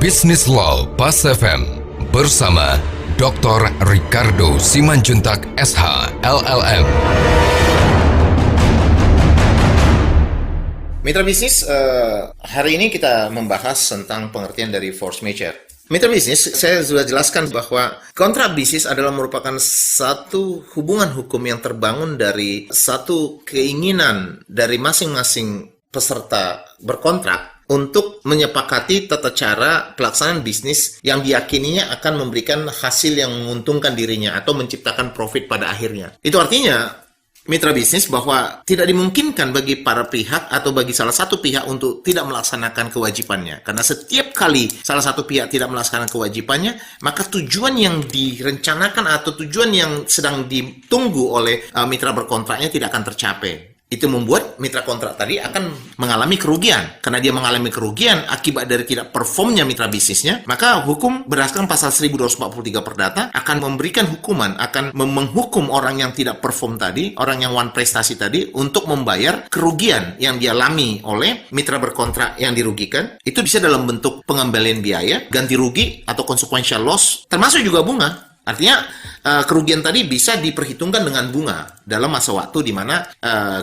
Business Law Pas FM bersama Dr. Ricardo Simanjuntak SH LLM. Mitra bisnis, hari ini kita membahas tentang pengertian dari force majeure. Mitra bisnis, saya sudah jelaskan bahwa kontrak bisnis adalah merupakan satu hubungan hukum yang terbangun dari satu keinginan dari masing-masing peserta berkontrak untuk menyepakati tata cara pelaksanaan bisnis yang diyakininya akan memberikan hasil yang menguntungkan dirinya atau menciptakan profit pada akhirnya. Itu artinya, mitra bisnis, bahwa tidak dimungkinkan bagi para pihak atau bagi salah satu pihak untuk tidak melaksanakan kewajibannya. Karena setiap kali salah satu pihak tidak melaksanakan kewajibannya, maka tujuan yang direncanakan atau tujuan yang sedang ditunggu oleh mitra berkontraknya tidak akan tercapai. Itu membuat mitra kontrak tadi akan mengalami kerugian. Karena dia mengalami kerugian akibat dari tidak performnya mitra bisnisnya, maka hukum berdasarkan pasal 1243 Perdata akan memberikan hukuman, akan menghukum orang yang tidak perform tadi, orang yang one prestasi tadi, untuk membayar kerugian yang dialami oleh mitra berkontrak yang dirugikan. Itu bisa dalam bentuk pengembalian biaya, ganti rugi, atau consequential loss, termasuk juga bunga. Artinya, kerugian tadi bisa diperhitungkan dengan bunga dalam masa waktu di mana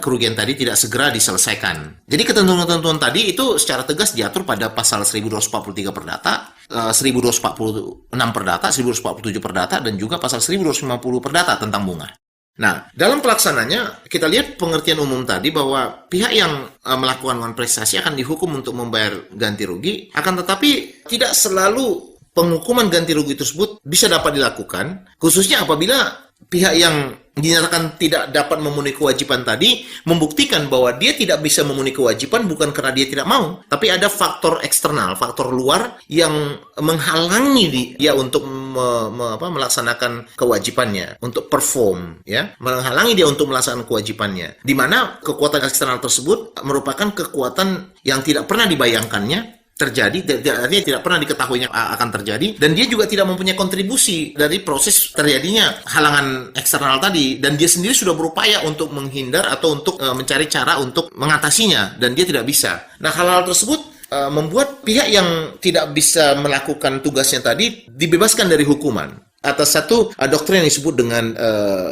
kerugian tadi tidak segera diselesaikan. Jadi ketentuan-ketentuan tadi itu secara tegas diatur pada pasal 1243 Perdata, 1246 Perdata, 1247 Perdata, dan juga pasal 1250 Perdata tentang bunga. Nah, dalam pelaksananya, kita lihat pengertian umum tadi bahwa pihak yang melakukan one prestasi akan dihukum untuk membayar ganti rugi, akan tetapi tidak selalu penghukuman ganti rugi tersebut bisa dapat dilakukan, khususnya apabila pihak yang dinyatakan tidak dapat memenuhi kewajiban tadi membuktikan bahwa dia tidak bisa memenuhi kewajiban bukan karena dia tidak mau, tapi ada faktor eksternal, faktor luar yang menghalangi dia untuk melaksanakan kewajibannya, untuk perform, ya, menghalangi dia untuk melaksanakan kewajibannya. Di mana kekuatan eksternal tersebut merupakan kekuatan yang tidak pernah dibayangkannya terjadi, artinya tidak pernah diketahuinya akan terjadi, dan dia juga tidak mempunyai kontribusi dari proses terjadinya halangan eksternal tadi, dan dia sendiri sudah berupaya untuk menghindar atau untuk mencari cara untuk mengatasinya, dan dia tidak bisa. Nah, hal-hal tersebut membuat pihak yang tidak bisa melakukan tugasnya tadi dibebaskan dari hukuman atas satu doktrin yang disebut dengan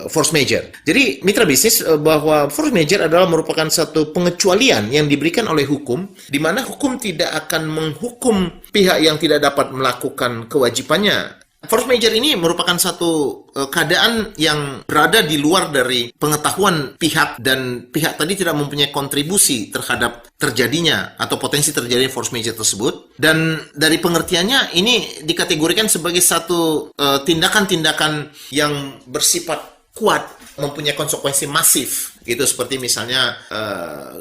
force majeure. Jadi mitra bisnis, bahwa force majeure adalah merupakan satu pengecualian yang diberikan oleh hukum, di mana hukum tidak akan menghukum pihak yang tidak dapat melakukan kewajibannya. Force majeure ini merupakan satu keadaan yang berada di luar dari pengetahuan pihak, dan pihak tadi tidak mempunyai kontribusi terhadap terjadinya atau potensi terjadinya force majeure tersebut. Dan dari pengertiannya ini dikategorikan sebagai satu tindakan-tindakan yang bersifat kuat, mempunyai konsekuensi masif, gitu, seperti misalnya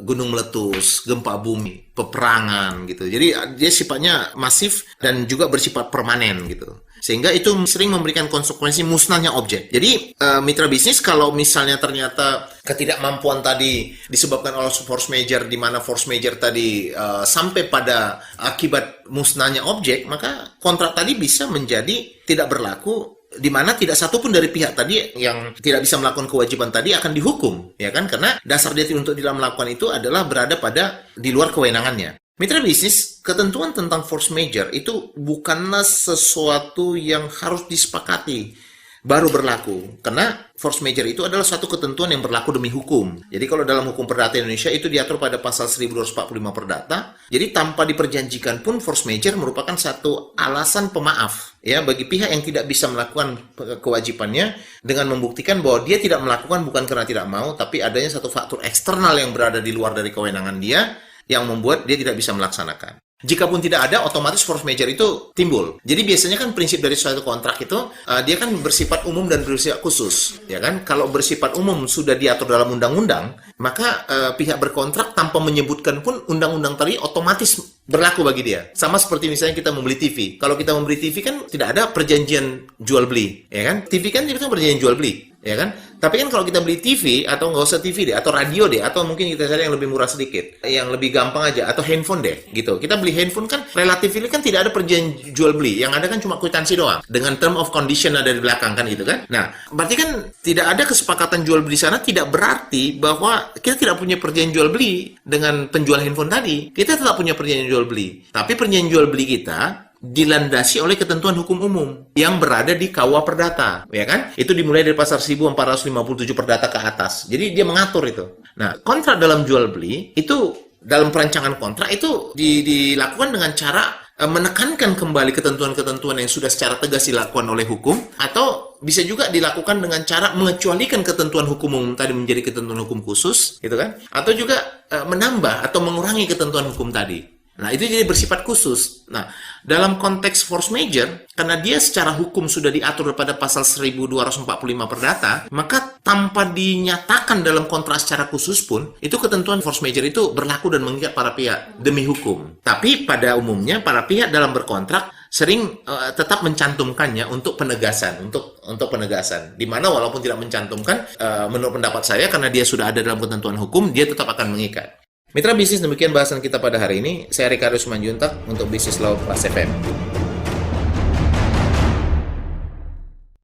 gunung meletus, gempa bumi, peperangan, gitu. Jadi dia sifatnya masif dan juga bersifat permanen, gitu. Sehingga itu sering memberikan konsekuensi musnahnya objek. Jadi mitra bisnis, kalau misalnya ternyata ketidakmampuan tadi disebabkan oleh force majeure, di mana force majeure tadi sampai pada akibat musnahnya objek, maka kontrak tadi bisa menjadi tidak berlaku, di mana tidak satupun dari pihak tadi yang tidak bisa melakukan kewajiban tadi akan dihukum, ya kan? Karena dasar dia untuk tidak melakukan itu adalah berada pada di luar kewenangannya. Mitra bisnis, ketentuan tentang force majeure itu bukanlah sesuatu yang harus disepakati baru berlaku, karena force majeure itu adalah suatu ketentuan yang berlaku demi hukum. Jadi kalau dalam hukum perdata Indonesia itu diatur pada pasal 1245 Perdata. Jadi tanpa diperjanjikan pun force majeure merupakan satu alasan pemaaf, ya, bagi pihak yang tidak bisa melakukan kewajibannya, dengan membuktikan bahwa dia tidak melakukan bukan karena tidak mau, tapi adanya satu faktor eksternal yang berada di luar dari kewenangan dia yang membuat dia tidak bisa melaksanakan. Jikapun tidak ada, otomatis force majeure itu timbul. Jadi biasanya kan prinsip dari suatu kontrak itu dia kan bersifat umum dan bersifat khusus, ya kan? Kalau bersifat umum sudah diatur dalam undang-undang, maka pihak berkontrak tanpa menyebutkan pun undang-undang tadi otomatis berlaku bagi dia. Sama seperti misalnya kita membeli TV. Kalau kita membeli TV kan tidak ada perjanjian jual beli, ya kan? TV kan itu kan perjanjian jual beli, ya kan? Tapi kan kalau kita beli TV, atau nggak usah TV deh, atau radio deh, atau mungkin kita cari yang lebih murah sedikit, yang lebih gampang aja, atau handphone deh, gitu. Kita beli handphone kan relatif ini kan tidak ada perjanjian jual beli, yang ada kan cuma kwitansi doang, dengan term of condition ada di belakang kan gitu kan. Nah, berarti kan tidak ada kesepakatan jual beli sana, tidak berarti bahwa kita tidak punya perjanjian jual beli dengan penjual handphone tadi. Kita tetap punya perjanjian jual beli. Tapi perjanjian jual beli kita dilandasi oleh ketentuan hukum umum yang berada di KUA Perdata, ya kan? Itu dimulai dari pasal 1457 Perdata ke atas. Jadi dia mengatur itu. Nah, kontrak dalam jual beli itu dalam perancangan kontrak itu dilakukan dengan cara menekankan kembali ketentuan-ketentuan yang sudah secara tegas dilakukan oleh hukum, atau bisa juga dilakukan dengan cara mengecualikan ketentuan hukum umum tadi menjadi ketentuan hukum khusus, gitu kan? Atau juga menambah atau mengurangi ketentuan hukum tadi. Nah, itu jadi bersifat khusus. Nah, dalam konteks force majeure, karena dia secara hukum sudah diatur pada pasal 1245 Perdata, maka tanpa dinyatakan dalam kontrak secara khusus pun, itu ketentuan force majeure itu berlaku dan mengikat para pihak demi hukum. Tapi pada umumnya, para pihak dalam berkontrak sering tetap mencantumkannya untuk penegasan, untuk penegasan. Di mana walaupun tidak mencantumkan, menurut pendapat saya, karena dia sudah ada dalam ketentuan hukum, dia tetap akan mengikat. Mitra bisnis, demikian bahasan kita pada hari ini. Saya Ricardo Simanjuntak untuk Bisnis Law Pas FM.